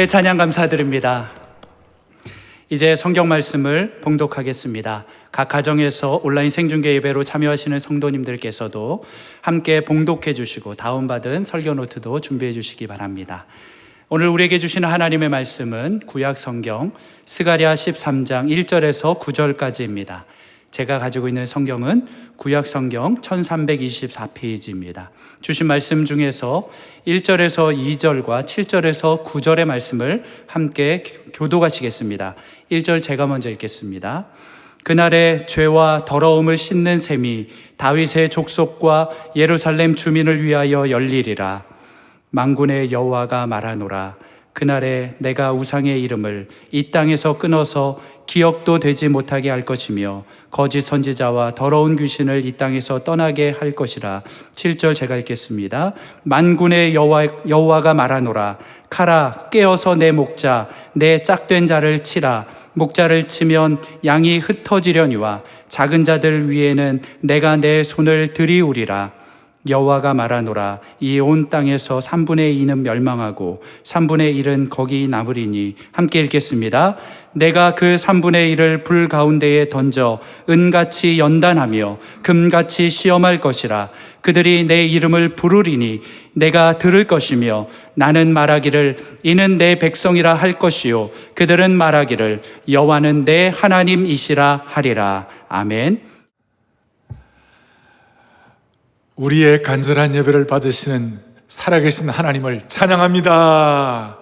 하나님의 찬양 감사드립니다. 이제 성경 말씀을 봉독하겠습니다. 각 가정에서 온라인 생중계 예배로 참여하시는 성도님들께서도 함께 봉독해 주시고 다운받은 설교 노트도 준비해 주시기 바랍니다. 오늘 우리에게 주시는 하나님의 말씀은 구약 성경 스가랴 13장 1절에서 9절까지입니다. 제가 가지고 있는 성경은 구약 성경 1324페이지입니다. 주신 말씀 중에서 1절에서 2절과 7절에서 9절의 말씀을 함께 교독하시겠습니다. 1절 제가 먼저 읽겠습니다. 그날에 죄와 더러움을 씻는 셈이 다윗의 족속과 예루살렘 주민을 위하여 열리리라. 만군의 여호와가 말하노라. 그날에 내가 우상의 이름을 이 땅에서 끊어서 기억도 되지 못하게 할 것이며 거짓 선지자와 더러운 귀신을 이 땅에서 떠나게 할 것이라. 7절 제가 읽겠습니다. 만군의 여호와가 말하노라. 칼아 깨어서 내 목자 내 짝된 자를 치라. 목자를 치면 양이 흩어지려니와 작은 자들 위에는 내가 내 손을 들이우리라. 여호와가 말하노라. 이 온 땅에서 3분의 2는 멸망하고 3분의 1은 거기 남으리니. 함께 읽겠습니다. 내가 그 3분의 1을 불 가운데에 던져 은같이 연단하며 금같이 시험할 것이라. 그들이 내 이름을 부르리니 내가 들을 것이며 나는 말하기를 이는 내 백성이라 할 것이요 그들은 말하기를 여호와는 내 하나님이시라 하리라. 아멘. 우리의 간절한 예배를 받으시는 살아계신 하나님을 찬양합니다.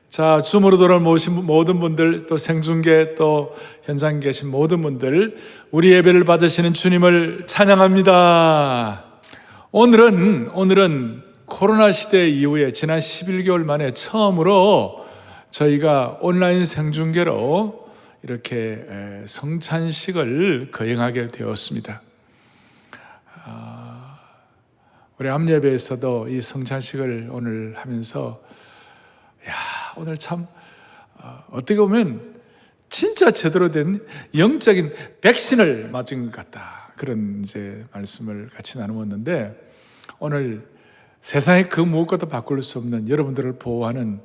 자, 줌으로 돌아오신 모든 분들, 또 생중계, 또 현장 계신 모든 분들, 우리 예배를 받으시는 주님을 찬양합니다. 오늘은 코로나 시대 이후에 지난 11개월 만에 처음으로 저희가 온라인 생중계로 이렇게 성찬식을 거행하게 되었습니다. 우리 암예배에서도 이 성찬식을 오늘 하면서 오늘 참 어떻게 보면 진짜 제대로 된 영적인 백신을 맞은 것 같다, 그런 이제 말씀을 같이 나누었는데, 오늘 세상에 그 무엇과도 바꿀 수 없는 여러분들을 보호하는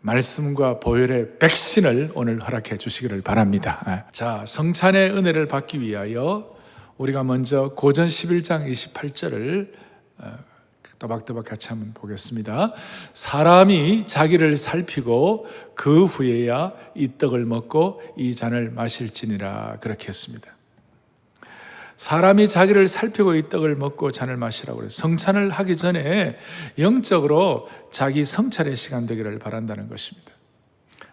말씀과 보혈의 백신을 오늘 허락해 주시기를 바랍니다. 자, 성찬의 은혜를 받기 위하여 우리가 먼저 고전 11장 28절을 또박또박 같이 한번 보겠습니다. 사람이 자기를 살피고 그 후에야 이 떡을 먹고 이 잔을 마실지니라, 그렇게 했습니다. 사람이 자기를 살피고 이 떡을 먹고 잔을 마시라고 그래요. 성찬을 하기 전에 영적으로 자기 성찰의 시간 되기를 바란다는 것입니다.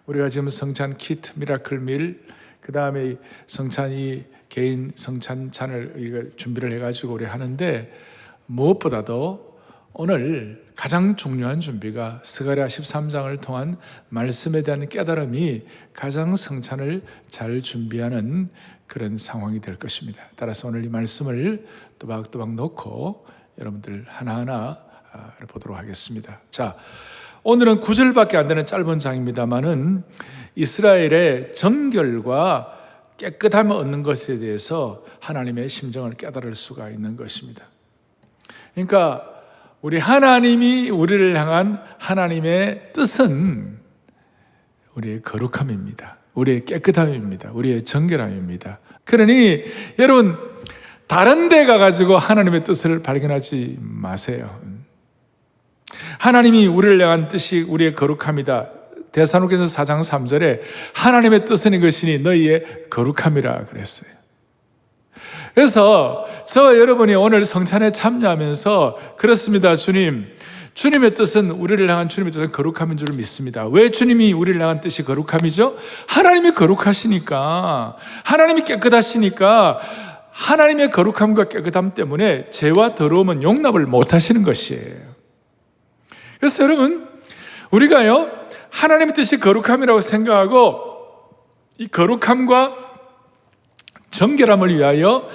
우리가 지금 성찬 키트, 미라클 밀, 그 다음에 성찬이 개인 성찬찬을 준비를 해가지고 우리 하는데, 무엇보다도 오늘 가장 중요한 준비가 스가랴 13장을 통한 말씀에 대한 깨달음이 가장 성찬을 잘 준비하는 그런 상황이 될 것입니다. 따라서 오늘 이 말씀을 또박또박 놓고 여러분들 하나하나 보도록 하겠습니다. 자, 오늘은 9절밖에 안 되는 짧은 장입니다만은 이스라엘의 정결과 깨끗함을 얻는 것에 대해서 하나님의 심정을 깨달을 수가 있는 것입니다. 그러니까 우리 하나님이 우리를 향한 하나님의 뜻은 우리의 거룩함입니다. 우리의 깨끗함입니다. 우리의 정결함입니다. 그러니 여러분, 다른 데 가가지고 하나님의 뜻을 발견하지 마세요. 하나님이 우리를 향한 뜻이 우리의 거룩함이다. 데살로니가서 4장 3절에 하나님의 뜻은 이것이니 너희의 거룩함이라 그랬어요. 그래서 저와 여러분이 오늘 성찬에 참여하면서 그렇습니다. 주님의 뜻은, 우리를 향한 주님의 뜻은 거룩함인 줄 믿습니다. 왜 주님이 우리를 향한 뜻이 거룩함이죠? 하나님이 거룩하시니까, 하나님이 깨끗하시니까, 하나님의 거룩함과 깨끗함 때문에 죄와 더러움은 용납을 못 하시는 것이에요. 그래서 여러분, 우리가요, 하나님의 뜻이 거룩함이라고 생각하고 이 거룩함과 정결함을 위하여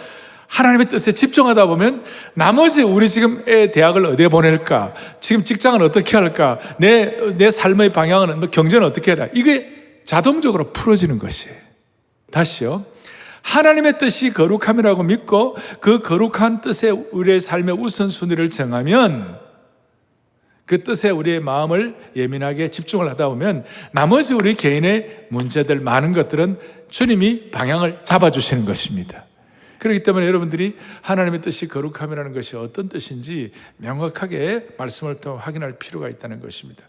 하나님의 뜻에 집중하다 보면 나머지 우리 지금 애 대학을 어디에 보낼까, 지금 직장을 어떻게 할까, 내 삶의 방향은, 경제는 어떻게 해야 돼, 이게 자동적으로 풀어지는 것이에요. 다시요, 하나님의 뜻이 거룩함이라고 믿고 그 거룩한 뜻에 우리의 삶의 우선순위를 정하면 그 뜻에 우리의 마음을 예민하게 집중을 하다 보면 나머지 우리 개인의 문제들, 많은 것들은 주님이 방향을 잡아주시는 것입니다. 그렇기 때문에 여러분들이 하나님의 뜻이 거룩함이라는 것이 어떤 뜻인지 명확하게 말씀을 통해 확인할 필요가 있다는 것입니다.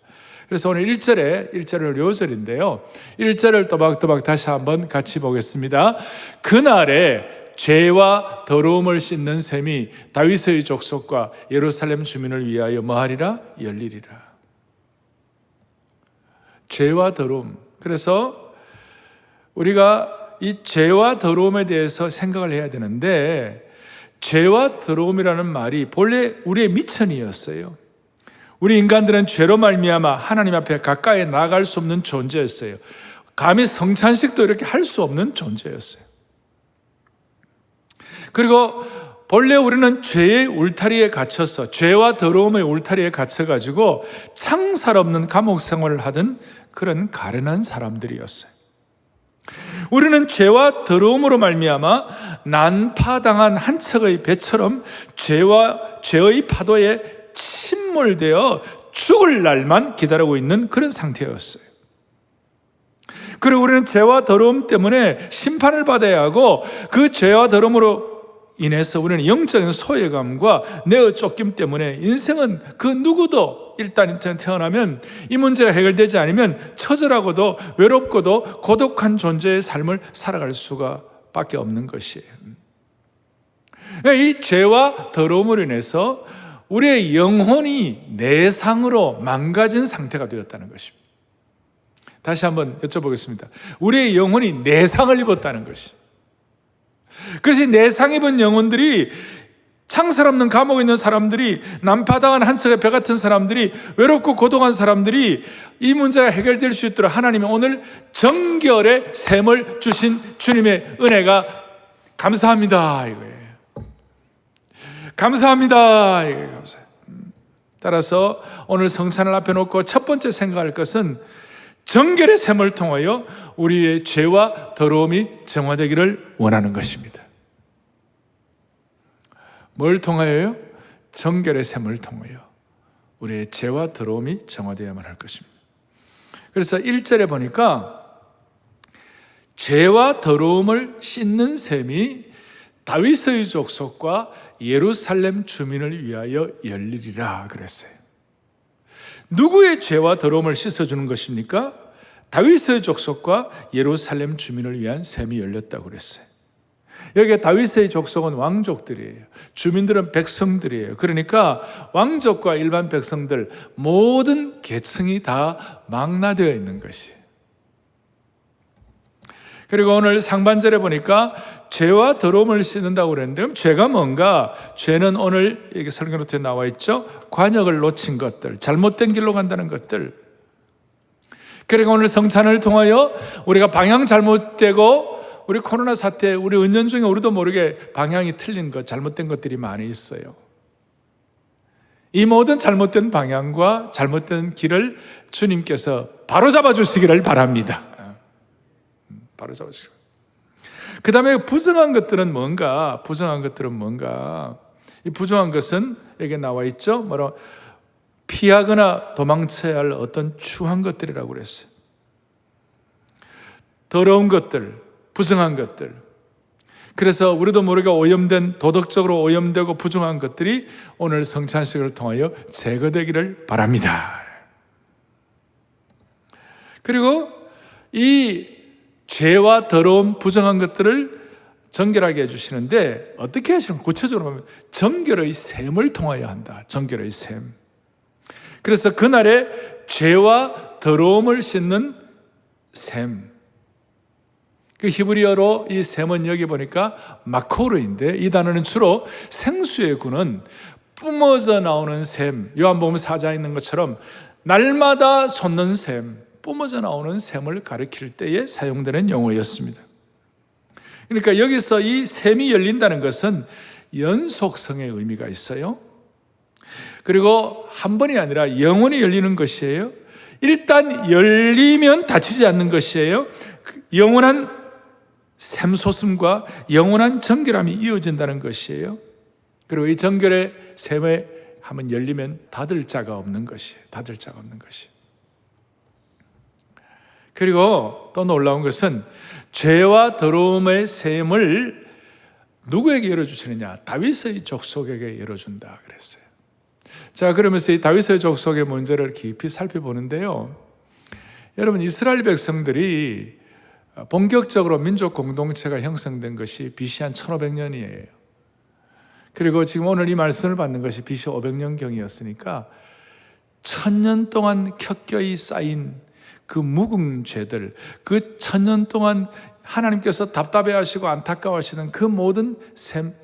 그래서 오늘 1절을 요절인데요. 1절을 또박또박 다시 한번 같이 보겠습니다. 그날에 죄와 더러움을 씻는 셈이 다윗의 족속과 예루살렘 주민을 위하여 뭐하리라? 열리리라. 죄와 더러움. 그래서 우리가 이 죄와 더러움에 대해서 생각을 해야 되는데, 죄와 더러움이라는 말이 본래 우리의 미천이었어요. 우리 인간들은 죄로 말미암아 하나님 앞에 가까이 나아갈 수 없는 존재였어요. 감히 성찬식도 이렇게 할 수 없는 존재였어요. 그리고 본래 우리는 죄의 울타리에 갇혀서, 죄와 더러움의 울타리에 갇혀가지고 창살 없는 감옥 생활을 하던 그런 가련한 사람들이었어요. 우리는 죄와 더러움으로 말미암아 난파당한 한 척의 배처럼 죄의 파도에 침몰되어 죽을 날만 기다리고 있는 그런 상태였어요. 그리고 우리는 죄와 더러움 때문에 심판을 받아야 하고, 그 죄와 더러움으로 인해서 우리는 영적인 소외감과 내어 쫓김 때문에 인생은 그 누구도 일단 태어나면 이 문제가 해결되지 않으면 처절하고도 외롭고도 고독한 존재의 삶을 살아갈 수가 밖에 없는 것이에요. 이 죄와 더러움으로 인해서 우리의 영혼이 내상으로 망가진 상태가 되었다는 것입니다. 다시 한번 여쭤보겠습니다. 우리의 영혼이 내상을 입었다는 것입니다. 그래서 내상 입은 영혼들이, 창살 없는 감옥에 있는 사람들이, 난파당한 한 척의 배 같은 사람들이, 외롭고 고독한 사람들이 이 문제가 해결될 수 있도록 하나님이 오늘 정결의 셈을 주신 주님의 은혜가 감사합니다 이거예요. 감사합니다 이거예요. 감사해요. 따라서 오늘 성찬을 앞에 놓고 첫 번째 생각할 것은 정결의 셈을 통하여 우리의 죄와 더러움이 정화되기를 원하는 것입니다. 뭘 통하여요? 정결의 셈을 통하여 우리의 죄와 더러움이 정화되어야만 할 것입니다. 그래서 1절에 보니까 죄와 더러움을 씻는 셈이 다윗의 족속과 예루살렘 주민을 위하여 열리리라 그랬어요. 누구의 죄와 더러움을 씻어주는 것입니까? 다윗의 족속과 예루살렘 주민을 위한 셈이 열렸다고 그랬어요. 여기에 다윗의 족속은 왕족들이에요. 주민들은 백성들이에요. 그러니까 왕족과 일반 백성들 모든 계층이 다 망라되어 있는 것이에요. 그리고 오늘 상반절에 보니까 죄와 더러움을 씻는다고 그랬는데, 그럼 죄가 뭔가? 죄는 오늘 여기 설교 노트에 나와 있죠. 관역을 놓친 것들, 잘못된 길로 간다는 것들. 그리고 오늘 성찬을 통하여 우리가 방향 잘못되고, 우리 코로나 사태, 우리 은연 중에 우리도 모르게 방향이 틀린 것, 잘못된 것들이 많이 있어요. 이 모든 잘못된 방향과 잘못된 길을 주님께서 바로잡아 주시기를 바랍니다. 바로 잡으시고. 그 다음에 부정한 것들은 뭔가? 이 부정한 것은 여기 나와 있죠. 뭐라고? 피하거나 도망쳐야 할 어떤 추한 것들이라고 그랬어요. 더러운 것들, 부정한 것들. 그래서 우리도 모르게 오염된, 도덕적으로 오염되고 부정한 것들이 오늘 성찬식을 통하여 제거되기를 바랍니다. 그리고 이 죄와 더러움, 부정한 것들을 정결하게 해주시는데 어떻게 하시는? 구체적으로 보면 정결의 셈을 통하여 한다. 정결의 셈. 그래서 그날에 죄와 더러움을 씻는 셈. 그 히브리어로 이 셈은 여기 보니까 마코르인데, 이 단어는 주로 생수에 구는 뿜어져 나오는 셈, 요한복음 4장에 있는 것처럼 날마다 솟는 셈, 뿜어져 나오는 셈을 가리킬 때에 사용되는 용어였습니다. 그러니까 여기서 이 셈이 열린다는 것은 연속성의 의미가 있어요. 그리고 한 번이 아니라 영원히 열리는 것이에요. 일단 열리면 다치지 않는 것이에요. 영원한 샘솟음과 영원한 정결함이 이어진다는 것이에요. 그리고 이 정결의 셈의 한번 열리면 닫을 자가 없는 것이, 닫을 자가 없는 것이. 그리고 또 놀라운 것은 죄와 더러움의 셈을 누구에게 열어주시느냐? 다윗의 족속에게 열어준다 그랬어요. 자, 그러면서 이 다윗의 족속의 문제를 깊이 살펴보는데요. 여러분, 이스라엘 백성들이 본격적으로 민족 공동체가 형성된 것이 BC 한 1500년이에요. 그리고 지금 오늘 이 말씀을 받는 것이 BC 500년경이었으니까 1000년 동안 켜켜이 쌓인 그 묵은 죄들, 그 1000년 동안 하나님께서 답답해하시고 안타까워하시는 그 모든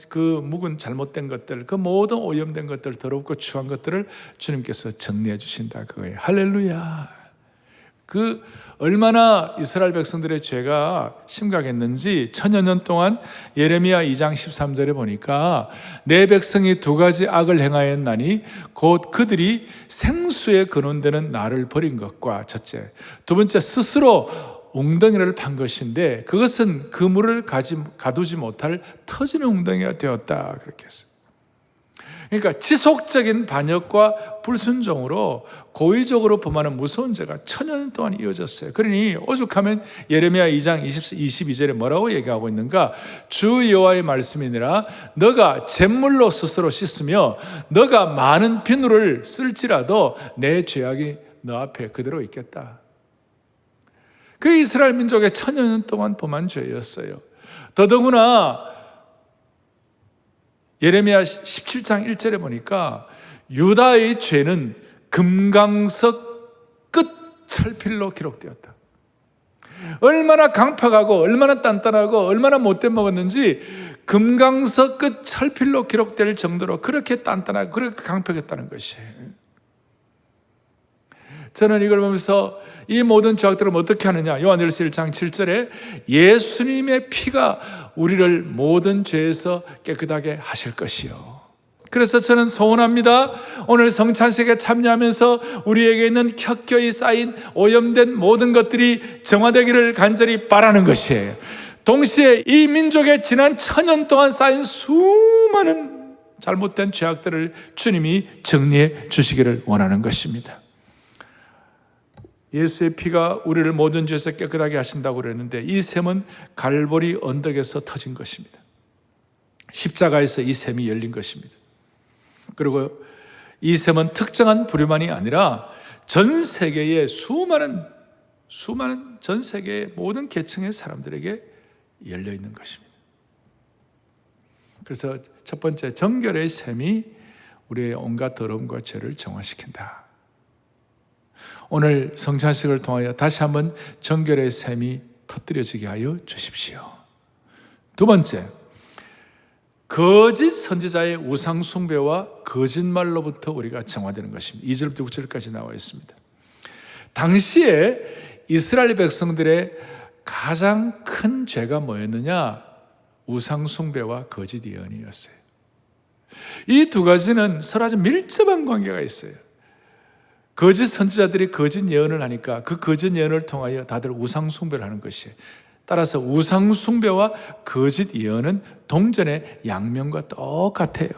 그 묵은 잘못된 것들, 그 모든 오염된 것들, 더럽고 추한 것들을 주님께서 정리해 주신다 그거예요. 할렐루야. 그 얼마나 이스라엘 백성들의 죄가 심각했는지 1000여 년 동안 예레미야 2장 13절에 보니까 내 백성이 두 가지 악을 행하였나니 곧 그들이 생수에 근원되는 나를 버린 것과 첫째, 두 번째 스스로 웅덩이를 판 것인데 그것은 그물을 가두지 못할 터지는 웅덩이가 되었다 그렇게 했어요. 그러니까 지속적인 반역과 불순종으로 고의적으로 범하는 무서운 죄가 1000여 년 동안 이어졌어요. 그러니 오죽하면 예레미야 2장 22절에 뭐라고 얘기하고 있는가? 주 여호와의 말씀이니라 너가 잿물로 스스로 씻으며 너가 많은 비누를 쓸지라도 내 죄악이 너 앞에 그대로 있겠다. 그 이스라엘 민족의 1000여 년 동안 범한 죄였어요. 더더구나 예레미야 17장 1절에 보니까 유다의 죄는 금강석 끝 철필로 기록되었다. 얼마나 강팍하고 얼마나 단단하고 얼마나 못돼 먹었는지 금강석 끝 철필로 기록될 정도로 그렇게 단단하고 그렇게 강팍했다는 것이에요. 저는 이걸 보면서 이 모든 죄악들을 어떻게 하느냐? 요한일서 1장 7절에 예수님의 피가 우리를 모든 죄에서 깨끗하게 하실 것이요. 그래서 저는 소원합니다. 오늘 성찬식에 참여하면서 우리에게 있는 켜켜이 쌓인 오염된 모든 것들이 정화되기를 간절히 바라는 것이에요. 동시에 이 민족의 지난 1000년 동안 쌓인 수많은 잘못된 죄악들을 주님이 정리해 주시기를 원하는 것입니다. 예수의 피가 우리를 모든 죄에서 깨끗하게 하신다고 그랬는데 이 셈은 갈보리 언덕에서 터진 것입니다. 십자가에서 이 셈이 열린 것입니다. 그리고 이 셈은 특정한 부류만이 아니라 전 세계의 수많은 전 세계의 모든 계층의 사람들에게 열려 있는 것입니다. 그래서 첫 번째, 정결의 셈이 우리의 온갖 더러움과 죄를 정화시킨다. 오늘 성찬식을 통하여 다시 한번 정결의 셈이 터뜨려지게 하여 주십시오. 두 번째, 거짓 선지자의 우상 숭배와 거짓말로부터 우리가 정화되는 것입니다. 2절부터 9절까지 나와 있습니다. 당시에 이스라엘 백성들의 가장 큰 죄가 뭐였느냐? 우상 숭배와 거짓 예언이었어요. 이 두 가지는 서로 아주 밀접한 관계가 있어요. 거짓 선지자들이 거짓 예언을 하니까 그 거짓 예언을 통하여 다들 우상 숭배를 하는 것이에요. 따라서 우상 숭배와 거짓 예언은 동전의 양면과 똑같아요.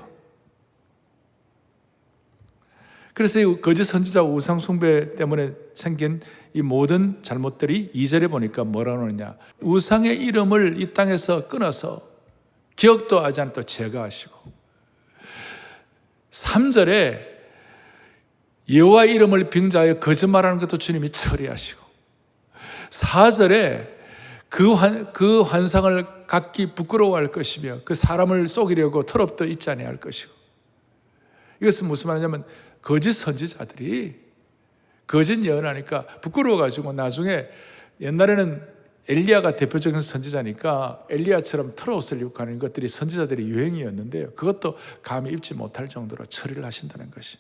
그래서 이 거짓 선지자와 우상 숭배 때문에 생긴 이 모든 잘못들이 2절에 보니까 뭐라고 하느냐? 우상의 이름을 이 땅에서 끊어서 기억도 하지 않고 제거하시고, 3절에 여호와 이름을 빙자하여 거짓말하는 것도 주님이 처리하시고, 4절에 그 환상을 각기 부끄러워할 것이며 그 사람을 속이려고 털없도 있지 아니할 것이고. 이것은 무슨 말이냐면 거짓 선지자들이 거짓 예언하니까 부끄러워가지고 나중에, 옛날에는 엘리야가 대표적인 선지자니까 엘리야처럼 털옷을 입고 하는 것들이 선지자들의 유행이었는데요, 그것도 감히 입지 못할 정도로 처리를 하신다는 것이.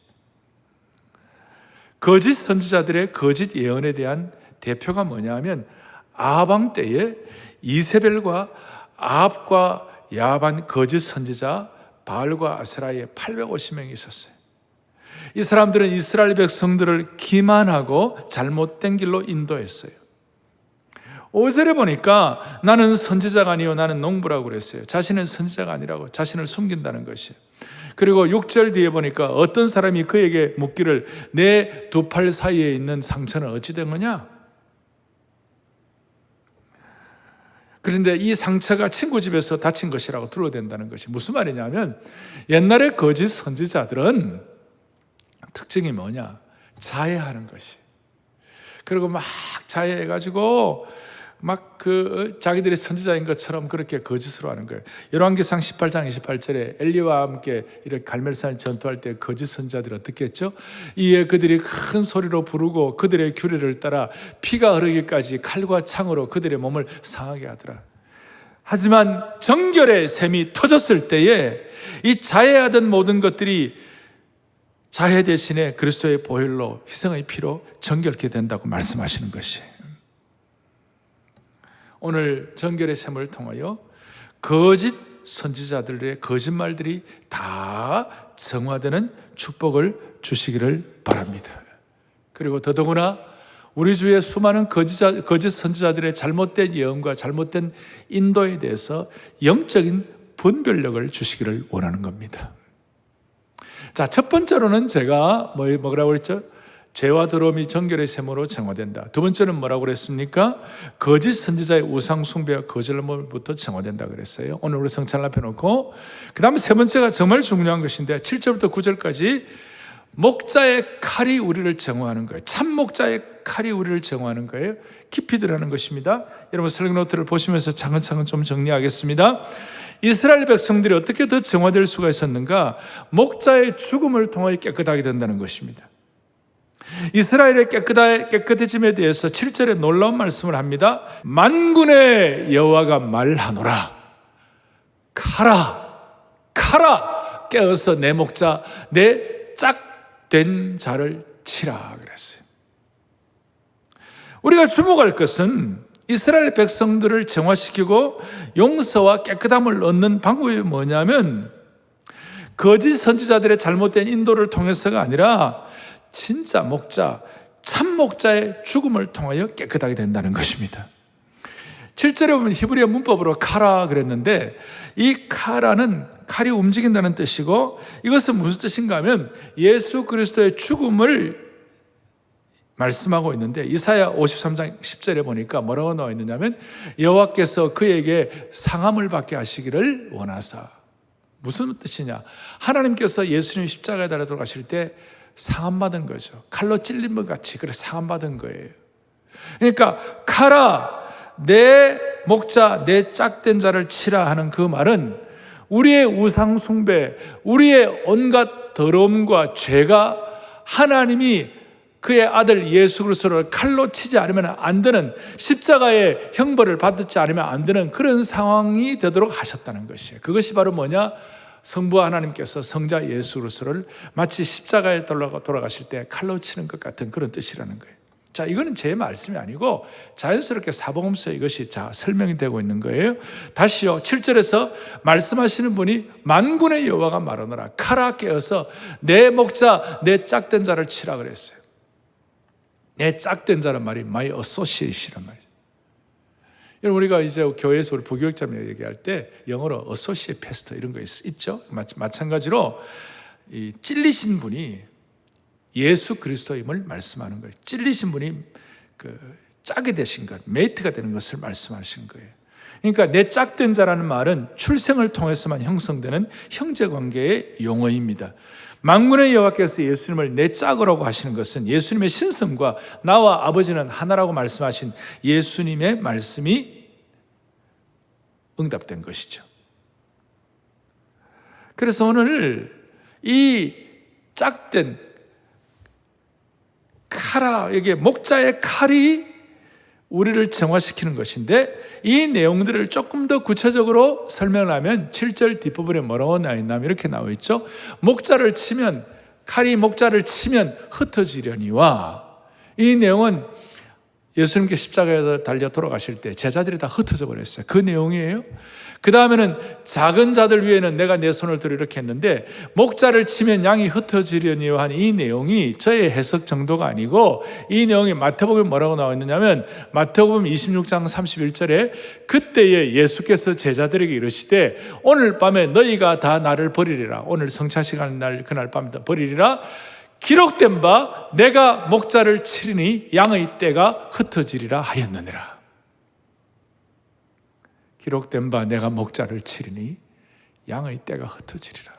거짓 선지자들의 거짓 예언에 대한 대표가 뭐냐 하면 아방 때에 이세벨과 아합과 야반 거짓 선지자 바알과 아세라에 850명이 있었어요. 이 사람들은 이스라엘 백성들을 기만하고 잘못된 길로 인도했어요. 5절에 보니까 나는 선지자가 아니요 나는 농부라고 그랬어요. 자신은 선지자가 아니라고 자신을 숨긴다는 것이에요. 그리고 6절 뒤에 보니까 어떤 사람이 그에게 묻기를 내 두 팔 사이에 있는 상처는 어찌 된 거냐? 그런데 이 상처가 친구 집에서 다친 것이라고 들어댄다는 것이 무슨 말이냐면 옛날에 거짓 선지자들은 특징이 뭐냐? 자해하는 것이. 그리고 막 자해해가지고 막 자기들이 선지자인 것처럼 그렇게 거짓으로 하는 거예요. 열왕기상 18장 28절에 엘리와 함께 이렇게 갈멜산을 전투할 때 거짓 선지자들이 어떻게 했죠? 이에 그들이 큰 소리로 부르고 그들의 규례를 따라 피가 흐르기까지 칼과 창으로 그들의 몸을 상하게 하더라. 하지만 정결의 샘이 터졌을 때에 이 자해하던 모든 것들이 자해 대신에 그리스도의 보혈로 희생의 피로 정결케 된다고 말씀하시는 것이에요. 오늘 정결의 샘을 통하여 거짓 선지자들의 거짓말들이 다 정화되는 축복을 주시기를 바랍니다. 그리고 더더구나 우리 주의 수많은 거짓 선지자들의 잘못된 예언과 잘못된 인도에 대해서 영적인 분별력을 주시기를 원하는 겁니다. 자, 첫 번째로는 제가 뭐라고 그랬죠? 죄와 더러움이 정결의 샘으로 정화된다. 두 번째는 뭐라고 그랬습니까? 거짓 선지자의 우상 숭배와 거짓말부터 정화된다 그랬어요. 오늘 우리 성찬을 앞에 놓고 그 다음에 세 번째가 정말 중요한 것인데 7절부터 9절까지 목자의 칼이 우리를 정화하는 거예요. 참 목자의 칼이 우리를 정화하는 거예요. 깊이 들어가는 것입니다. 여러분 설교 노트를 보시면서 차근차근 좀 정리하겠습니다. 이스라엘 백성들이 어떻게 더 정화될 수가 있었는가? 목자의 죽음을 통해 깨끗하게 된다는 것입니다. 이스라엘의 깨끗해짐에 대해서 7절에 놀라운 말씀을 합니다. 만군의 여호와가 말하노라. 카라 깨어서 내 목자 내 짝된 자를 치라 그랬어요. 우리가 주목할 것은 이스라엘 백성들을 정화시키고 용서와 깨끗함을 얻는 방법이 뭐냐면 거짓 선지자들의 잘못된 인도를 통해서가 아니라 진짜 목자, 참 목자의 죽음을 통하여 깨끗하게 된다는 것입니다. 7절에 보면 히브리어 문법으로 카라 그랬는데 이 카라는 칼이 움직인다는 뜻이고 이것은 무슨 뜻인가 하면 예수 그리스도의 죽음을 말씀하고 있는데 이사야 53장 10절에 보니까 뭐라고 나와 있느냐면 여호와께서 그에게 상함을 받게 하시기를 원하사. 무슨 뜻이냐? 하나님께서 예수님 십자가에 달아 돌아가실 때 상함 받은 거죠. 칼로 찔린 것 같이 그래 상함 받은 거예요. 그러니까 카라 내 목자 내 짝된 자를 치라 하는 그 말은 우리의 우상 숭배, 우리의 온갖 더러움과 죄가 하나님이 그의 아들 예수 그리스도를 칼로 치지 않으면 안 되는 십자가의 형벌을 받지 않으면 안 되는 그런 상황이 되도록 하셨다는 것이에요. 그것이 바로 뭐냐? 성부 하나님께서 성자 예수 그리스도를 마치 십자가에 돌아가실 때 칼로 치는 것 같은 그런 뜻이라는 거예요. 자, 이거는 제 말씀이 아니고 자연스럽게 사복음서에 이것이 설명이 되고 있는 거예요. 다시요. 7절에서 말씀하시는 분이 만군의 여호와가 말하노라. 카라 깨어서 내 목자 내 짝된 자를 치라 그랬어요. 내 짝된 자란 말이 my associate이란 말이죠. 여러분 우리가 이제 교회에서 우리 부교육자면 얘기할 때 영어로 associate pastor 이런 거 있죠. 마찬가지로 이 찔리신 분이 예수 그리스도임을 말씀하는 거예요. 찔리신 분이 짝이 되신 것, 메이트가 되는 것을 말씀하시는 거예요. 그러니까 내 짝된 자라는 말은 출생을 통해서만 형성되는 형제관계의 용어입니다. 만군의 여호와께서 예수님을 내 짝으라고 하시는 것은 예수님의 신성과 나와 아버지는 하나라고 말씀하신 예수님의 말씀이 응답된 것이죠. 그래서 오늘 이 짝된 카라, 여기에 목자의 칼이 우리를 정화시키는 것인데 이 내용들을 조금 더 구체적으로 설명을 하면 7절 뒷부분에 뭐라고 나와 있냐면 이렇게 나와 있죠. 목자를 치면 칼이 목자를 치면 흩어지려니와 이 내용은 예수님께 십자가에 달려 돌아가실 때 제자들이 다 흩어져 버렸어요. 그 내용이에요. 그 다음에는 작은 자들 위에는 내가 내 손을 들어 이렇게 했는데 목자를 치면 양이 흩어지려니요 한 이 내용이 저의 해석 정도가 아니고 이 내용이 마태복음에 뭐라고 나와 있느냐면 마태복음 26장 31절에 그때에 예수께서 제자들에게 이르시되 오늘 밤에 너희가 다 나를 버리리라. 오늘 성찬 시간 날 그날 밤에 버리리라. 기록된 바 내가 목자를 치리니 양의 떼가 흩어지리라 하였느니라. 기록된 바 내가 목자를 치리니 양의 떼가 흩어지리라.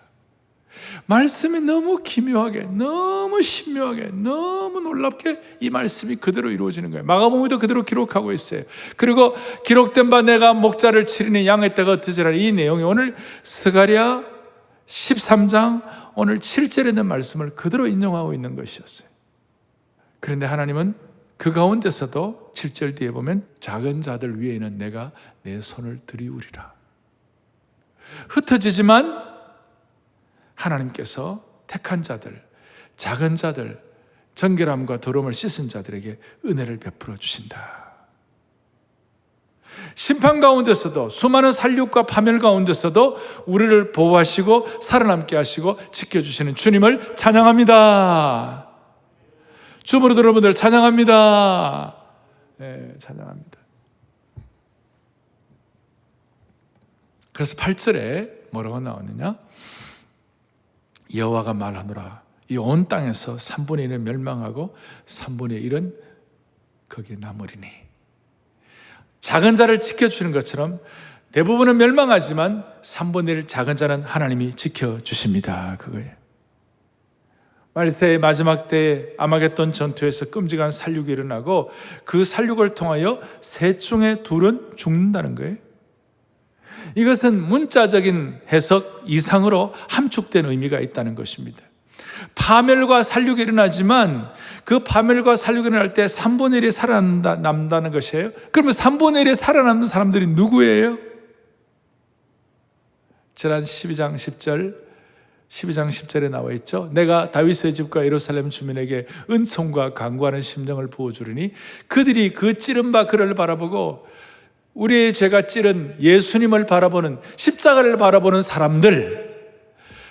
말씀이 너무 기묘하게, 너무 신묘하게, 너무 놀랍게 이 말씀이 그대로 이루어지는 거예요. 마가복음에도 그대로 기록하고 있어요. 그리고 기록된 바 내가 목자를 치리니 양의 떼가 흩어지리라. 이 내용이 오늘 스가랴 13장 오늘 7절에 있는 말씀을 그대로 인용하고 있는 것이었어요. 그런데 하나님은 그 가운데서도 7절 뒤에 보면 작은 자들 위에는 내가 내 손을 들이우리라. 흩어지지만 하나님께서 택한 자들, 작은 자들, 정결함과 더러움을 씻은 자들에게 은혜를 베풀어 주신다. 심판 가운데서도 수많은 살육과 파멸 가운데서도 우리를 보호하시고 살아남게 하시고 지켜주시는 주님을 찬양합니다. 주부로 여러분들 찬양합니다. 네, 찬양합니다. 그래서 8절에 뭐라고 나오느냐? 여호와가 말하노라. 이 온 땅에서 3분의 1은 멸망하고 3분의 1은 거기에 남으리니. 작은 자를 지켜주는 것처럼 대부분은 멸망하지만 3분의 1 작은 자는 하나님이 지켜주십니다. 그거예요. 말세의 마지막 때에 아마겟돈 전투에서 끔찍한 살육이 일어나고 그 살육을 통하여 셋 중에 둘은 죽는다는 거예요. 이것은 문자적인 해석 이상으로 함축된 의미가 있다는 것입니다. 파멸과 살육이 일어나지만 그 파멸과 살육이 일어날 때 3분의 1이 살아남는다는 것이에요. 그러면 3분의 1이 살아남는 사람들이 누구예요? 지난 12장 10절에 나와 있죠. 내가 다윗의 집과 예루살렘 주민에게 은총과 강구하는 심령을 부어주리니 그들이 그 찌른 바 그를 바라보고 우리의 죄가 찌른 예수님을 바라보는 십자가를 바라보는 사람들,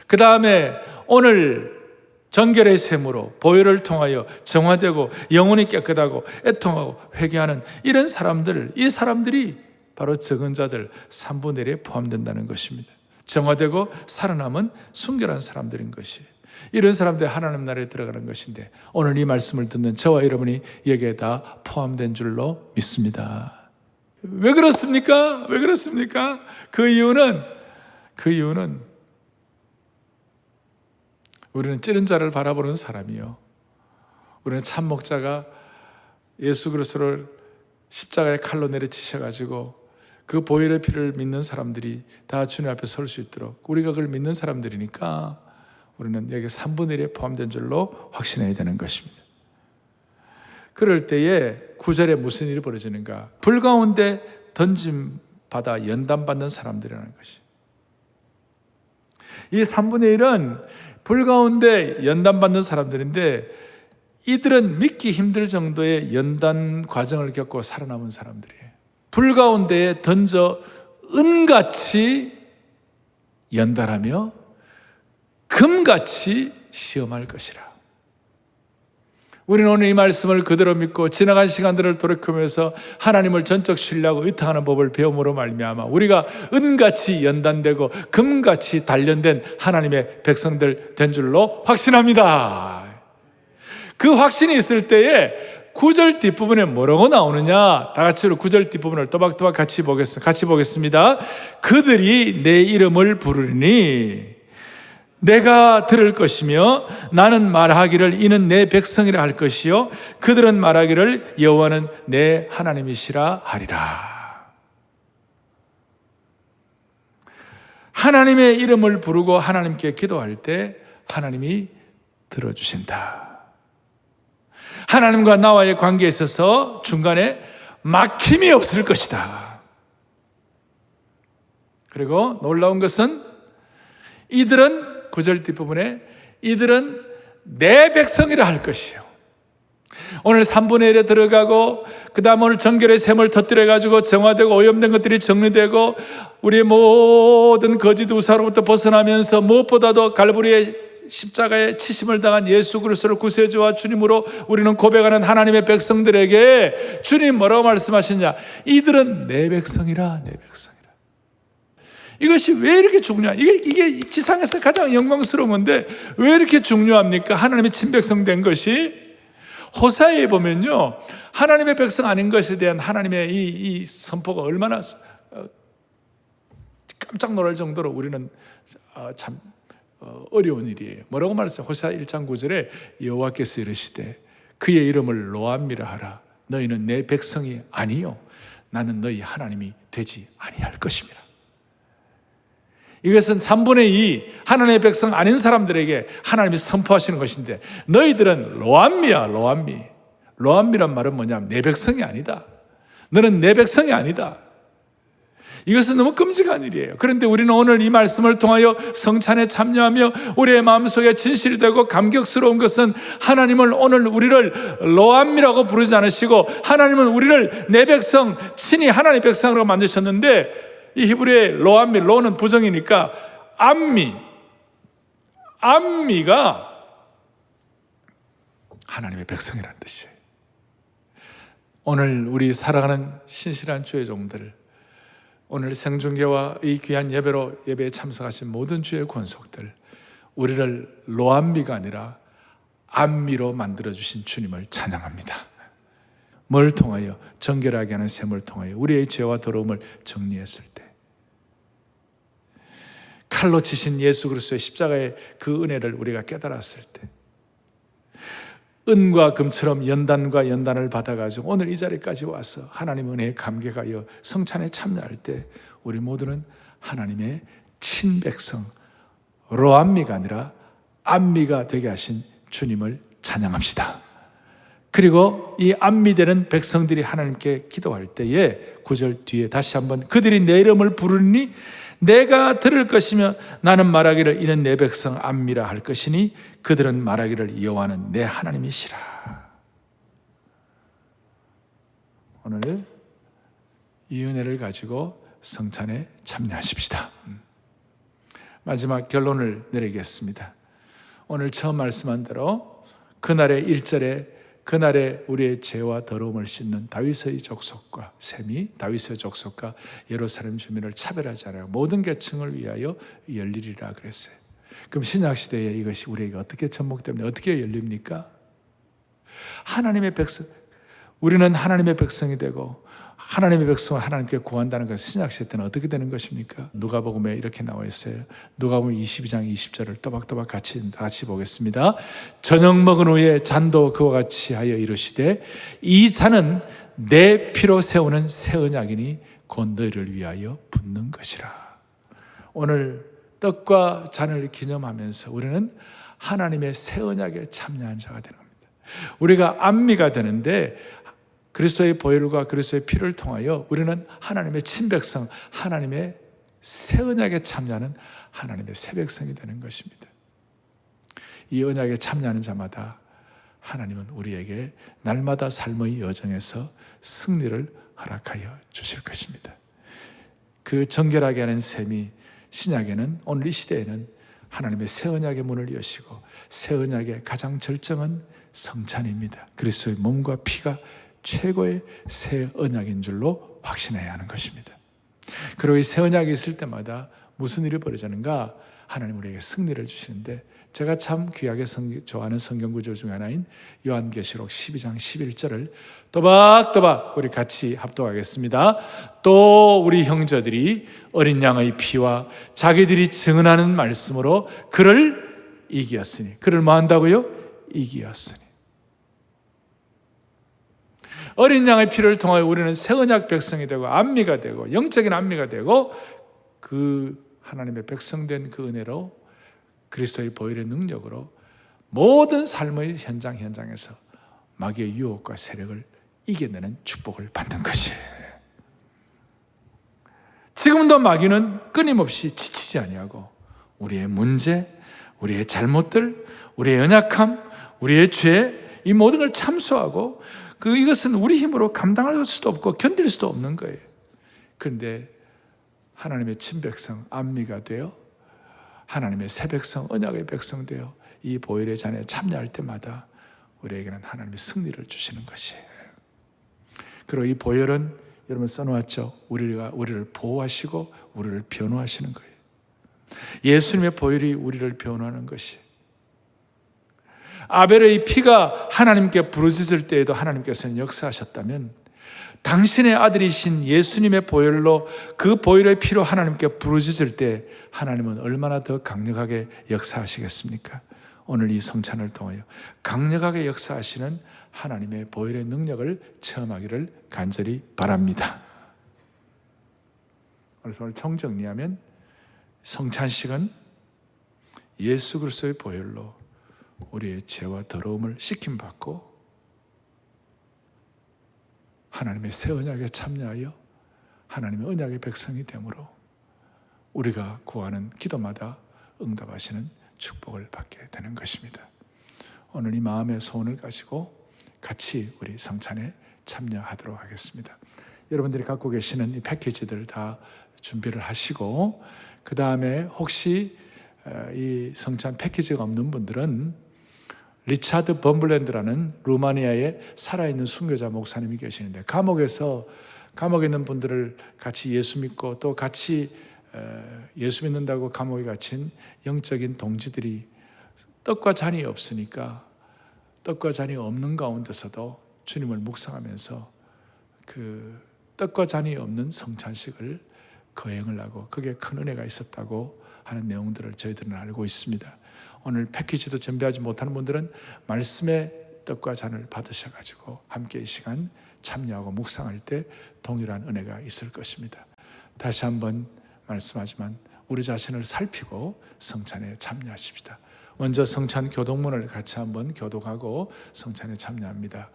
그 다음에 오늘 정결의 셈으로 보혈을 통하여 정화되고 영혼이 깨끗하고 애통하고 회개하는 이런 사람들, 이 사람들이 바로 적은 자들 3분의 1에 포함된다는 것입니다. 정화되고 살아남은 순결한 사람들인 것이에요. 이런 사람들이 하나님 나라에 들어가는 것인데 오늘 이 말씀을 듣는 저와 여러분이 여기에 다 포함된 줄로 믿습니다. 왜 그렇습니까? 왜 그렇습니까? 그 이유는 우리는 찌른 자를 바라보는 사람이요. 우리는 참 목자가 예수 그리스도를 십자가에 칼로 내려치셔가지고 그 보혈의 피를 믿는 사람들이 다 주님 앞에 설 수 있도록 우리가 그걸 믿는 사람들이니까 우리는 여기 3분의 1에 포함된 줄로 확신해야 되는 것입니다. 그럴 때에 9절에 무슨 일이 벌어지는가? 불 가운데 던짐받아 연단받는 사람들이라는 것이. 이 3분의 1은 불 가운데 연단받는 사람들인데 이들은 믿기 힘들 정도의 연단 과정을 겪고 살아남은 사람들이에요. 불 가운데에 던져 은같이 연단하며 금같이 시험할 것이라. 우리는 오늘 이 말씀을 그대로 믿고 지나간 시간들을 돌이키면서 하나님을 전적 신뢰하고 의탁하는 법을 배움으로 말미암아 우리가 은같이 연단되고 금같이 단련된 하나님의 백성들 된 줄로 확신합니다. 그 확신이 있을 때에 9절 뒷부분에 뭐라고 나오느냐? 다 같이 9절 뒷부분을 또박또박 같이 보겠습니다. 그들이 내 이름을 부르리니 내가 들을 것이며 나는 말하기를 이는 내 백성이라 할 것이요 그들은 말하기를 여호와는 내 하나님이시라 하리라. 하나님의 이름을 부르고 하나님께 기도할 때 하나님이 들어주신다. 하나님과 나와의 관계에 있어서 중간에 막힘이 없을 것이다. 그리고 놀라운 것은 이들은 9절 뒷부분에 이들은 내 백성이라 할 것이요 오늘 3분의 1에 들어가고 그 다음 오늘 정결의 샘을 터뜨려가지고 정화되고 오염된 것들이 정리되고 우리의 모든 거짓 우사로부터 벗어나면서 무엇보다도 갈보리의 십자가에 치심을 당한 예수 그리스도를 구세주와 주님으로 우리는 고백하는 하나님의 백성들에게 주님 뭐라고 말씀하시냐? 이들은 내 백성이라, 내 백성이라. 이것이 왜 이렇게 중요한? 이게 지상에서 가장 영광스러운 건데 왜 이렇게 중요합니까? 하나님의 친백성 된 것이 호세아에 보면요, 하나님의 백성 아닌 것에 대한 하나님의 이 선포가 얼마나 깜짝 놀랄 정도로 우리는 참 어려운 일이에요. 뭐라고 말했어요? 호세아 1장 9절에 여호와께서 이르시되 그의 이름을 로암미라 하라. 너희는 내 백성이 아니요 나는 너희 하나님이 되지 아니할 것입니다. 이것은 3분의 2 하나님의 백성 아닌 사람들에게 하나님이 선포하시는 것인데 너희들은 로암미야, 로암미. 로암미란 말은 뭐냐면 내 백성이 아니다. 너는 내 백성이 아니다. 이것은 너무 끔찍한 일이에요. 그런데 우리는 오늘 이 말씀을 통하여 성찬에 참여하며 우리의 마음속에 진실되고 감격스러운 것은 하나님을 오늘 우리를 로암미라고 부르지 않으시고 하나님은 우리를 내 백성, 친히 하나님의 백성으로 만드셨는데 이 히브리의 로암미, 로는 부정이니까 암미가 하나님의 백성이라는 뜻이에요. 오늘 우리 사랑하는 신실한 주의 종들, 오늘 생중계와 이 귀한 예배에 참석하신 모든 주의 권속들, 우리를 로암미가 아니라 암미로 만들어주신 주님을 찬양합니다. 뭘 통하여? 정결하게 하는 셈을 통하여 우리의 죄와 더러움을 정리했을 때, 칼로 치신 예수 그리스도의 십자가의 그 은혜를 우리가 깨달았을 때, 은과 금처럼 연단과 연단을 받아가지고 오늘 이 자리까지 와서 하나님 은혜에 감격하여 성찬에 참여할 때 우리 모두는 하나님의 친백성 로암미가 아니라 암미가 되게 하신 주님을 찬양합시다. 그리고 이 암미되는 백성들이 하나님께 기도할 때에 9절 뒤에 다시 한번 그들이 내 이름을 부르니 내가 들을 것이며 나는 말하기를 이는 내 백성 암미라 할 것이니 그들은 말하기를 여호와는 내 하나님이시라. 오늘 이 은혜를 가지고 성찬에 참여하십시다. 마지막 결론을 내리겠습니다. 오늘 처음 말씀한 대로 그날의 1절에 그날에 우리의 죄와 더러움을 씻는 다윗의 족속과 셈이 다윗의 족속과 예루살렘 주민을 차별하지 않아요. 모든 계층을 위하여 열리리라 그랬어요. 그럼 신약시대에 이것이 우리에게 어떻게 접목됩니까? 어떻게 열립니까? 하나님의 백성, 우리는 하나님의 백성이 되고 하나님의 백성을 하나님께 구한다는 것은 신약시대 때는 어떻게 되는 것입니까? 누가복음에 이렇게 나와 있어요. 누가복음 22장 20절을 또박또박 같이 보겠습니다. 저녁 먹은 후에 잔도 그와 같이 하여 이르시되 이 잔은 내 피로 세우는 새 언약이니 곧 너희를 위하여 붓는 것이라. 오늘 떡과 잔을 기념하면서 우리는 하나님의 새 언약에 참여한 자가 되는 겁니다. 우리가 암미가 되는데 그리스도의 보혈과 그리스도의 피를 통하여 우리는 하나님의 친백성, 하나님의 새 언약에 참여하는 하나님의 새 백성이 되는 것입니다. 이 언약에 참여하는 자마다 하나님은 우리에게 날마다 삶의 여정에서 승리를 허락하여 주실 것입니다. 그 정결하게 하는 셈이 신약에는 오늘 이 시대에는 하나님의 새 언약의 문을 여시고 새 언약의 가장 절정은 성찬입니다. 그리스도의 몸과 피가 최고의 새 언약인 줄로 확신해야 하는 것입니다. 그리고 이 새 언약이 있을 때마다 무슨 일이 벌어지는가? 하나님 우리에게 승리를 주시는데 제가 참 귀하게 좋아하는 성경구절 중에 하나인 요한계시록 12장 11절을 또박또박 우리 같이 합독하겠습니다. 또 우리 형제들이 어린 양의 피와 자기들이 증언하는 말씀으로 그를 이기었으니, 그를 뭐 한다고요? 이기었으니. 어린 양의 피를 통하여 우리는 새 언약 백성이 되고 암미가 되고 영적인 암미가 되고 그 하나님의 백성된 그 은혜로 그리스도의 보혈의 능력으로 모든 삶의 현장에서 마귀의 유혹과 세력을 이겨내는 축복을 받는 것이에요. 지금도 마귀는 끊임없이 지치지 아니하고 우리의 문제, 우리의 잘못들, 우리의 연약함, 우리의 죄, 이 모든 걸 참수하고 이것은 우리 힘으로 감당할 수도 없고 견딜 수도 없는 거예요. 그런데 하나님의 친백성 안미가 되어 하나님의 새 백성 언약의 백성 되어 이 보혈의 잔에 참여할 때마다 우리에게는 하나님의 승리를 주시는 것이에요. 그리고 이 보혈은 여러분 써놓았죠. 우리를 보호하시고 우리를 변호하시는 거예요. 예수님의 보혈이 우리를 변호하는 것이. 아벨의 피가 하나님께 부르짖을 때에도 하나님께서는 역사하셨다면 당신의 아들이신 예수님의 보혈로 그 보혈의 피로 하나님께 부르짖을 때 하나님은 얼마나 더 강력하게 역사하시겠습니까? 오늘 이 성찬을 통하여 강력하게 역사하시는 하나님의 보혈의 능력을 체험하기를 간절히 바랍니다. 그래서 오늘 총정리하면 성찬식은 예수 그리스도의 보혈로 우리의 죄와 더러움을 씻김받고 하나님의 새 언약에 참여하여 하나님의 언약의 백성이 되므로 우리가 구하는 기도마다 응답하시는 축복을 받게 되는 것입니다. 오늘 이 마음의 소원을 가지고 같이 우리 성찬에 참여하도록 하겠습니다. 여러분들이 갖고 계시는 이 패키지들 다 준비를 하시고 그 다음에 혹시 이 성찬 패키지가 없는 분들은 리차드 범블랜드라는 루마니아의 살아있는 순교자 목사님이 계시는데 감옥에 있는 분들을 같이 예수 믿고 또 같이 예수 믿는다고 감옥에 갇힌 영적인 동지들이 떡과 잔이 없으니까 떡과 잔이 없는 가운데서도 주님을 묵상하면서 그 떡과 잔이 없는 성찬식을 거행을 하고 그게 큰 은혜가 있었다고 하는 내용들을 저희들은 알고 있습니다. 오늘 패키지도 준비하지 못하는 분들은 말씀의 떡과 잔을 받으셔가지고 함께 이 시간 참여하고 묵상할 때 동일한 은혜가 있을 것입니다. 다시 한번 말씀하지만 우리 자신을 살피고 성찬에 참여하십시다. 먼저 성찬 교독문을 같이 한번 교독하고 성찬에 참여합니다.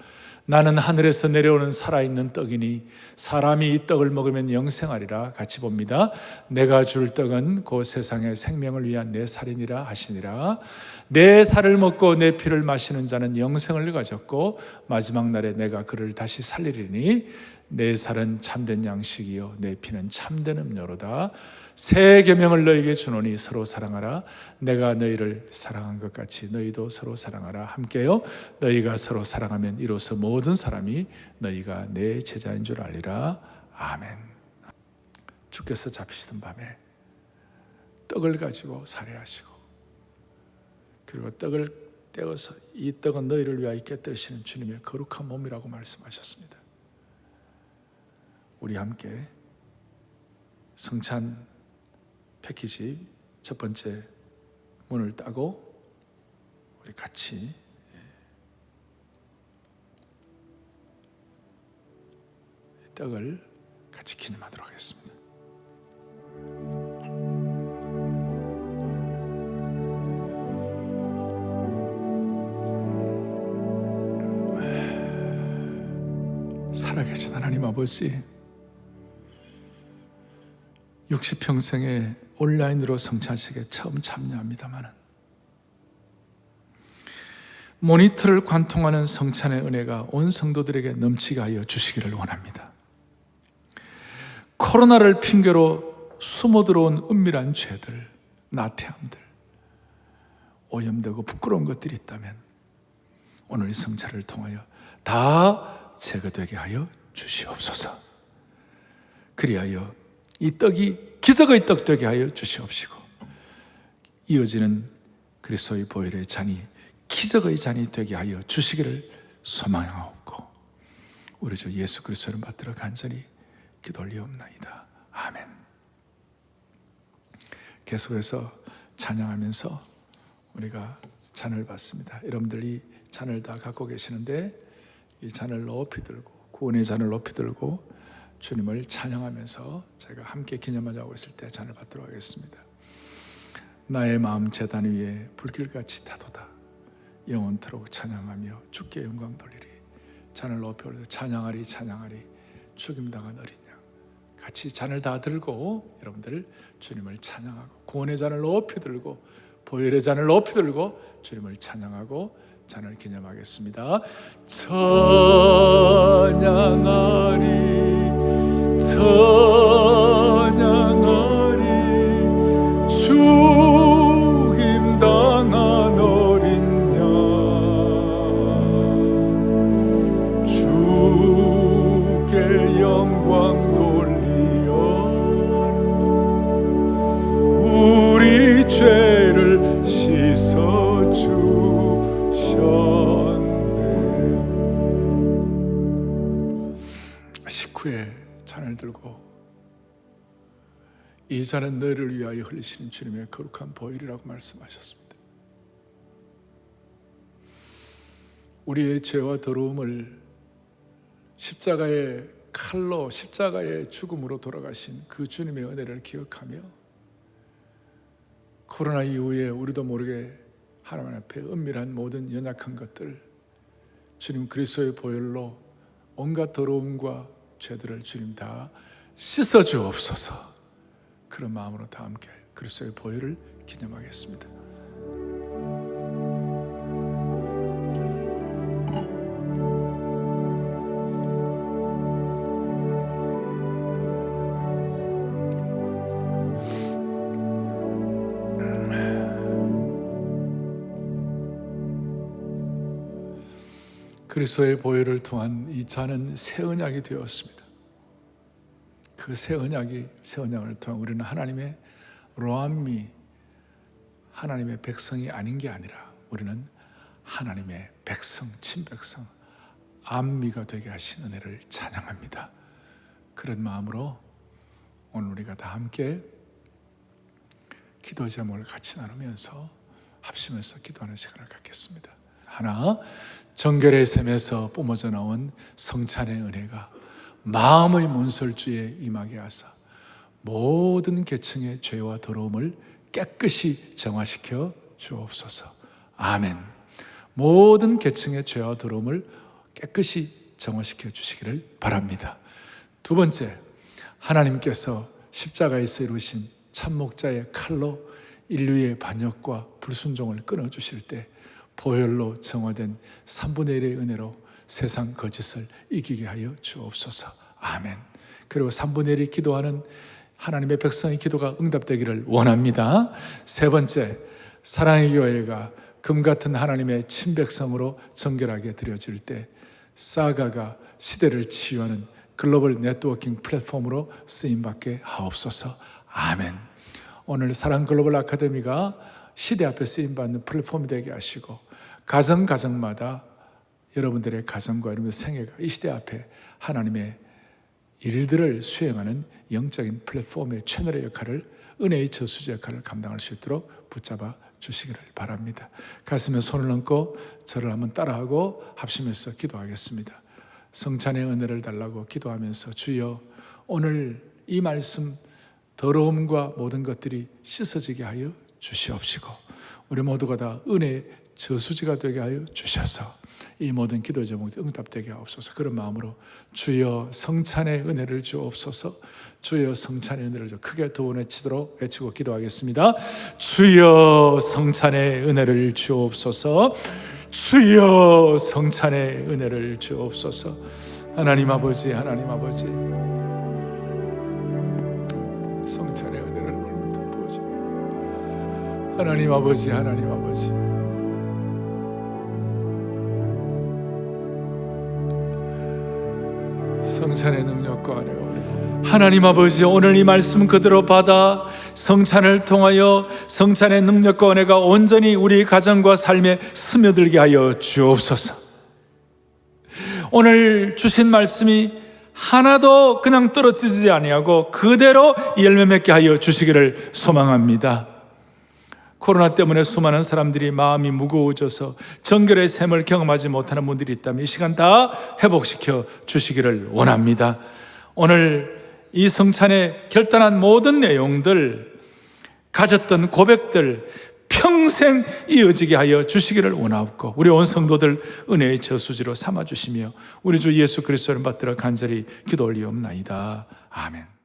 나는 하늘에서 내려오는 살아있는 떡이니 사람이 이 떡을 먹으면 영생하리라. 같이 봅니다. 내가 줄 떡은 곧 세상의 생명을 위한 내 살이니라 하시니라. 내 살을 먹고 내 피를 마시는 자는 영생을 가졌고 마지막 날에 내가 그를 다시 살리리니 내 살은 참된 양식이요 내 피는 참된 음료로다. 새 계명을 너희에게 주노니 서로 사랑하라. 내가 너희를 사랑한 것 같이 너희도 서로 사랑하라. 함께요. 너희가 서로 사랑하면 이로써 모든 사람이 너희가 내 제자인 줄 알리라. 아멘. 주께서 잡히시던 밤에 떡을 가지고 살해하시고 그리고 떡을 떼어서 이 떡은 너희를 위하여 깨뜨리시는 주님의 거룩한 몸이라고 말씀하셨습니다. 우리 함께 성찬 패키지 첫 번째 문을 따고 우리 같이 떡을 같이 기념하도록 하겠습니다. 살아계신 하나님 아버지, 60평생에 온라인으로 성찬식에 처음 참여합니다만 모니터를 관통하는 성찬의 은혜가 온 성도들에게 넘치게 하여 주시기를 원합니다. 코로나를 핑계로 숨어들어온 은밀한 죄들, 나태함들, 오염되고 부끄러운 것들이 있다면 오늘 이 성찬을 통하여 다 제거되게 하여 주시옵소서. 그리하여 이 떡이 기적의 떡 되게 하여 주시옵시고 이어지는 그리스도의 보혈의 잔이 기적의 잔이 되게 하여 주시기를 소망하옵고 우리 주 예수 그리스도를 받들어 간절히 기도 올리옵나이다. 아멘. 계속해서 찬양하면서 우리가 잔을 받습니다. 여러분들이 잔을 다 갖고 계시는데 이 잔을 높이 들고 구원의 잔을 높이 들고 주님을 찬양하면서 제가 함께 기념하자고 했을 때 잔을 받도록 하겠습니다. 나의 마음 제단 위에 불길같이 타도다. 영원토록 찬양하며 주께 영광 돌리리. 잔을 높이 올려 찬양하리 찬양하리 죽임당한 어린 양. 같이 잔을 다 들고 여러분들 주님을 찬양하고 구원의 잔을 높이 들고 보혈의 잔을 높이 들고 주님을 찬양하고 찬을 기념하겠습니다. 찬양하리 찬양하리 죽임당한 어린 양 주께 영광 돌리어라 우리 죄를 씻어주셨네. 식후에 잔을 들고 이 잔은 너희를 위하여 흘리시는 주님의 거룩한 보혈이라고 말씀하셨습니다. 우리의 죄와 더러움을 십자가의 칼로 십자가의 죽음으로 돌아가신 그 주님의 은혜를 기억하며 코로나 이후에 우리도 모르게 하나님 앞에 은밀한 모든 연약한 것들 주님 그리스도의 보혈로 온갖 더러움과 죄들을 주님 다 씻어 주옵소서. 그런 마음으로 다 함께 그리스도의 보혈을 기념하겠습니다. 그리스도의 보혈을 통한 이 잔은 새 언약이 되었습니다. 그 새 언약을 통한 우리는 하나님의 로암미, 하나님의 백성이 아닌 게 아니라 우리는 하나님의 백성, 친백성, 암미가 되게 하신 은혜를 찬양합니다. 그런 마음으로 오늘 우리가 다 함께 기도 제목을 같이 나누면서 합심해서 기도하는 시간을 갖겠습니다. 하나, 정결의 샘에서 뿜어져 나온 성찬의 은혜가 마음의 문설주에 임하게 하사 모든 계층의 죄와 더러움을 깨끗이 정화시켜 주옵소서. 아멘. 모든 계층의 죄와 더러움을 깨끗이 정화시켜 주시기를 바랍니다. 두 번째, 하나님께서 십자가에서 이루신 참목자의 칼로 인류의 반역과 불순종을 끊어주실 때 보혈로 정화된 3분의 1의 은혜로 세상 거짓을 이기게 하여 주옵소서. 아멘. 그리고 3분의 1이 기도하는 하나님의 백성의 기도가 응답되기를 원합니다. 세 번째, 사랑의 교회가 금같은 하나님의 친백성으로 정결하게 드려질 때 사가가 시대를 치유하는 글로벌 네트워킹 플랫폼으로 쓰임받게 하옵소서. 아멘. 오늘 사랑 글로벌 아카데미가 시대 앞에 쓰임받는 플랫폼이 되게 하시고 가정마다 여러분들의 가정과 여러분의 생애가 이 시대 앞에 하나님의 일들을 수행하는 영적인 플랫폼의 채널의 역할을, 은혜의 저수지 역할을 감당할 수 있도록 붙잡아 주시기를 바랍니다. 가슴에 손을 얹고 저를 한번 따라하고 합심해서 기도하겠습니다. 성찬의 은혜를 달라고 기도하면서 주여 오늘 이 말씀 더러움과 모든 것들이 씻어지게 하여 주시옵시고 우리 모두가 다 은혜의 저수지가 되게 하여 주셔서 이 모든 기도 제목이 응답되게 하옵소서. 그런 마음으로 주여 성찬의 은혜를 주옵소서. 주여 성찬의 은혜를 주. 크게 두 번 외치고 기도하겠습니다. 주여 성찬의 은혜를 주옵소서. 주여 성찬의 은혜를 주옵소서. 하나님 아버지, 하나님 아버지, 성찬의 은혜를 오늘부터 부어줘. 하나님 아버지, 하나님 아버지, 성찬의 능력과 은혜가 우리 하나님 아버지, 오늘 이 말씀 그대로 받아 성찬을 통하여 성찬의 능력과 은혜가 온전히 우리 가정과 삶에 스며들게 하여 주옵소서. 오늘 주신 말씀이 하나도 그냥 떨어지지 아니하고 그대로 열매 맺게 하여 주시기를 소망합니다. 코로나 때문에 수많은 사람들이 마음이 무거워져서 정결의 샘을 경험하지 못하는 분들이 있다면 이 시간 다 회복시켜 주시기를 원합니다. 오늘 이 성찬의 결단한 모든 내용들, 가졌던 고백들 평생 이어지게 하여 주시기를 원하옵고 우리 온 성도들 은혜의 저수지로 삼아주시며 우리 주 예수 그리스도를 받들어 간절히 기도 올리옵나이다. 아멘.